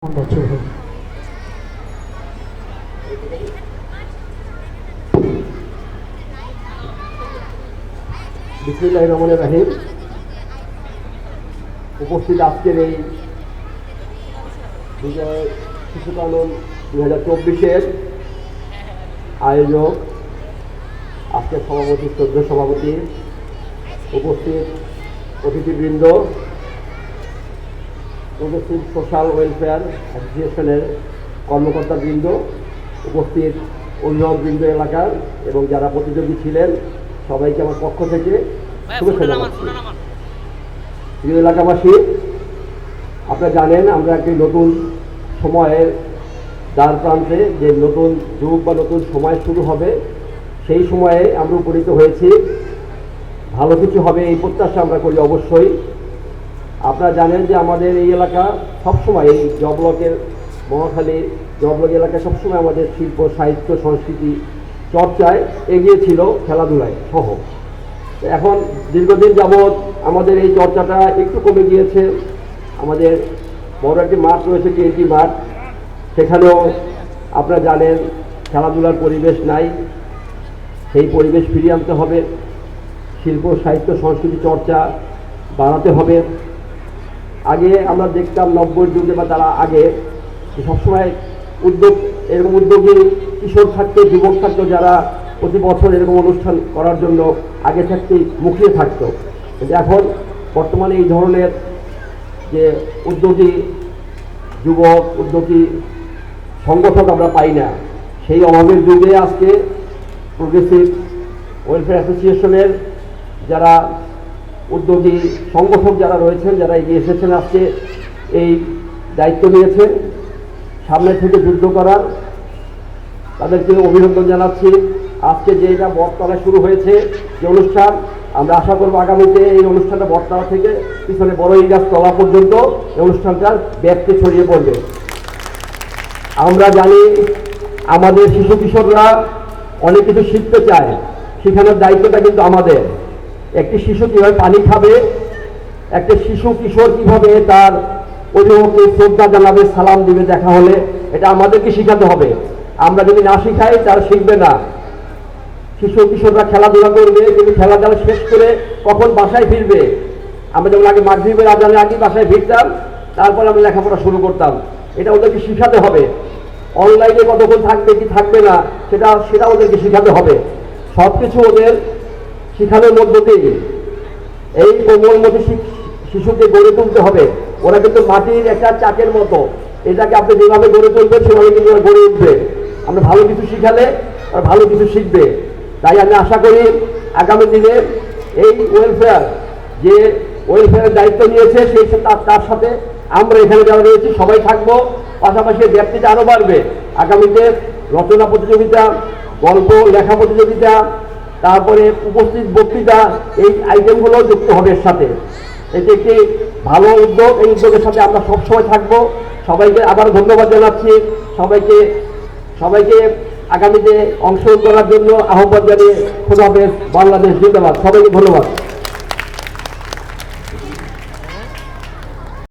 বছর হল। বিসমিল্লাহির রহমানির রহিম। উপস্থিত আজকের এই বিজয় শিশু কানন 2024-এর আয়োজক, আজকের সভাপতি, শ্রদ্ধেয় সভাপতি, উপস্থিত অতিথিবৃন্দ, প্রগ্রেসিভ সোশ্যাল ওয়েলফেয়ার অ্যাসোসিয়েশনের কর্মকর্তাবৃন্দ, উপস্থিত অভিভাবকবৃন্দ এলাকার এবং যারা প্রতিযোগী ছিলেন, সবাইকে আমার পক্ষ থেকে শুভেচ্ছা জানাচ্ছি। প্রিয় এলাকাবাসী, আপনারা জানেন আমরা একটি নতুন সময়ের দ্বার প্রান্তে, যে নতুন যুগ বা নতুন সময় শুরু হবে, সেই সময়ে আমরা উপনীত হয়েছি। ভালো কিছু হবে এই প্রত্যাশা আমরা করি অবশ্যই। আপনারা জানেন যে আমাদের এই এলাকা সবসময়, এই জবলকের মহাখালী জবলক এলাকায় সবসময় আমাদের শিল্প, সাহিত্য, সংস্কৃতি চর্চায় এগিয়ে ছিল, খেলাধুলায় সহ। এখন দীর্ঘদিন যাবৎ আমাদের এই চর্চাটা একটু কমে গিয়েছে। আমাদের বড় একটি মাঠ রয়েছে, TNT মাঠ, সেখানেও আপনারা জানেন খেলাধুলার পরিবেশ নাই। সেই পরিবেশ ফিরিয়ে আনতে হবে, শিল্প, সাহিত্য, সংস্কৃতি চর্চা বাড়াতে হবে। আগে আমরা দেখতাম 90-এর যুগে বা তারা আগে সবসময় এরকম উদ্যোগী কিশোর থাকতো, যুবক থাকতো, যারা প্রতি বছর এরকম অনুষ্ঠান করার জন্য আগে থাকতেই মুখিয়ে থাকতো। কিন্তু এখন বর্তমানে এই ধরনের যে উদ্যোগী যুবক, উদ্যোগী সংগঠক আমরা পাই না। সেই অভাবের যুগে আজকে প্রগ্রেসিভ ওয়েলফেয়ার অ্যাসোসিয়েশনের যারা উদ্যোগী সংগঠক যারা রয়েছেন, যারা এগিয়ে এসেছেন, আজকে এই দায়িত্ব নিয়েছেন সামনে থেকে যুদ্ধ করার, তাদেরকে অভিনন্দন জানাচ্ছি। আজকে যে এটা বটতলায় শুরু হয়েছে যে অনুষ্ঠান, আমরা আশা করব আগামীতে এই অনুষ্ঠানটা বটতলা থেকে পিছনে বড় গাছ তলা পর্যন্ত এই অনুষ্ঠানটার ব্যাপ্তি ছড়িয়ে পড়বে। আমরা জানি আমাদের শিশু কিশোররা অনেক কিছু শিখতে চায়, শেখানোর দায়িত্বটা কিন্তু আমাদের। একটি শিশু কীভাবে পানি খাবে, একটা শিশু কিশোর কীভাবে তার অভিভাবককে শ্রদ্ধা জানাবে, সালাম দিবে দেখা হলে, এটা আমাদেরকে শেখাতে হবে। আমরা যদি না শিখাই তারা শিখবে না। শিশু কিশোররা খেলাধুলা করবে, কিন্তু খেলাধুলা শেষ করে কখন বাসায় ফিরবে। আমরা যেমন আগে মাগরিবের আজানের আগে বাসায় ফিরতাম, তারপর আমরা লেখাপড়া শুরু করতাম। এটা ওদেরকে শিখাতে হবে। অনলাইনে কতক্ষণ থাকবে কি থাকবে না, সেটা ওদেরকে শিখাতে হবে। সব কিছু ওদের শিখানোর মধ্য দিয়ে এই কোমলমতি শিশুকে গড়ে তুলতে হবে। ওরা কিন্তু মাটির একটা চাকের মতো, এটাকে আপনি যেভাবে গড়ে তুলবেন সেভাবে কিন্তু ওরা গড়ে উঠবে। আমরা ভালো কিছু শিখালে আর ভালো কিছু শিখবে। তাই আমি আশা করি আগামী দিনে এই ওয়েলফেয়ার, যে ওয়েলফেয়ারের দায়িত্ব নিয়েছে, সেই তার সাথে আমরা এখানে যারা রয়েছি সবাই থাকবো। পাশাপাশি ব্যাপ্তিটা আরও বাড়বে। আগামীতে রচনা প্রতিযোগিতা, গল্প লেখা প্রতিযোগিতা, তারপরে উপস্থিত বক্তৃতা, এই আইটেমগুলো যুক্ত হবে এর সাথে। এটি একটি ভালো উদ্যোগ। এই উদ্যোগের সাথে আমরা সবসময় থাকবো। সবাইকে আবার ধন্যবাদ জানাচ্ছি। সবাইকে আগামীতে অংশগ্রহণ করার জন্য আহ্বান জানিয়ে খোদা হাফেজ। বাংলাদেশ জিন্দাবাদ। সবাইকে ধন্যবাদ।